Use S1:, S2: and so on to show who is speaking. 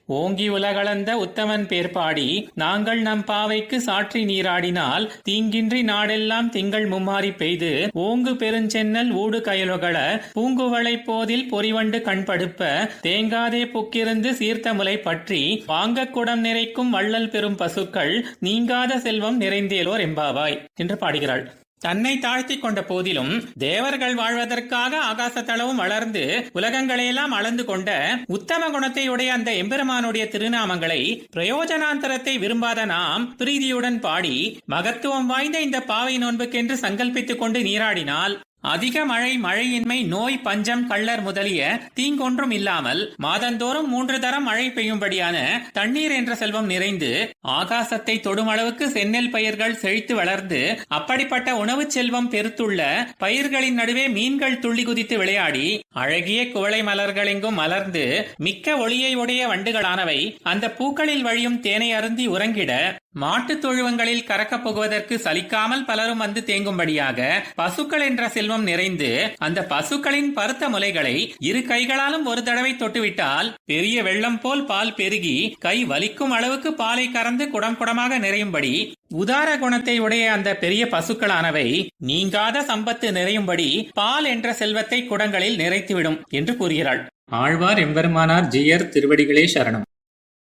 S1: ஓங்கி உலகளந்த உத்தமன் பேர் பாடி நாங்கள் நம் பாவைக்கு சாற்றி நீராடினால் தீங்கின்றி நாடெல்லாம் திங்கள் மும்மாறி பெய்து ஓங்கு பெருஞ்சென்னல் ஊடு கயலுகள பூங்குவளை போதில் பொறிவண்டு கண்படுப்ப தேங்காதே புக்கிருந்து சீர்த்த முலை பற்றி வாங்க குடம் நிறைக்கும் வள்ளல் பெரும் பசுக்கள் நீங்காத செல்வம் நிறைந்தேலோர் எம்பாவாய் என்று பாடுகிறாள். தன்னை தாழ்த்தி கொண்ட போதிலும் தேவர்கள் வாழ்வதற்காக ஆகாசத்தளவும் வளர்ந்து உலகங்களையெல்லாம் அளந்து கொண்ட உத்தம குணத்தை உடைய அந்த எம்பெருமானுடைய திருநாமங்களை பிரயோஜனாந்தரத்தை விரும்பாத நாம் பிரீதியுடன் பாடி மகத்துவம் வாய்ந்த இந்த பாவை நோன்புக்கென்று சங்கல்பித்துக் கொண்டு நீராடினால் அதிக மழையின்மை, நோய், பஞ்சம், கள்ளர் முதலிய தீங்கொன்றும் இல்லாமல் மாதந்தோறும் 3 தரம் மழை பெய்யும்படியான தண்ணீர் என்ற செல்வம் நிறைந்து ஆகாசத்தை தொடும் அளவுக்கு செந்நெல் பயிர்கள் செழித்து வளர்ந்து அப்படிப்பட்ட உணவு செல்வம் பெருத்துள்ள பயிர்களின் நடுவே மீன்கள் துள்ளி குதித்து விளையாடி அழகிய குவளை மலர்கள் எங்கும் மலர்ந்து மிக்க ஒளியை உடைய வண்டுகளானவை அந்த பூக்களில் வழியும் தேனை அருந்தி உறங்கிட மாட்டுத் தொழுவங்களில் கறக்கப் போகுவதற்கு சலிக்காமல் பலரும் வந்து தேங்கும்படியாக பசுக்கள் என்ற செல்வம் நிறைந்து அந்த பசுக்களின் பருத்த முலைகளை இரு கைகளாலும் ஒரு தடவை தொட்டுவிட்டால் பெரிய வெள்ளம் போல் பால் பெருகி கை வலிக்கும் அளவுக்கு பாலை கறந்து குடம் குடமாக நிறையும்படி உதார குணத்தை உடைய அந்த பெரிய பசுக்களானவை நீங்காத சம்பத்து நிறையும்படி பால் என்ற செல்வத்தை குடங்களில் நிறைத்துவிடும் என்று கூறுகிறாள். ஆழ்வார் எம்பெருமானார் ஜீயர் திருவடிகளே சரணம்.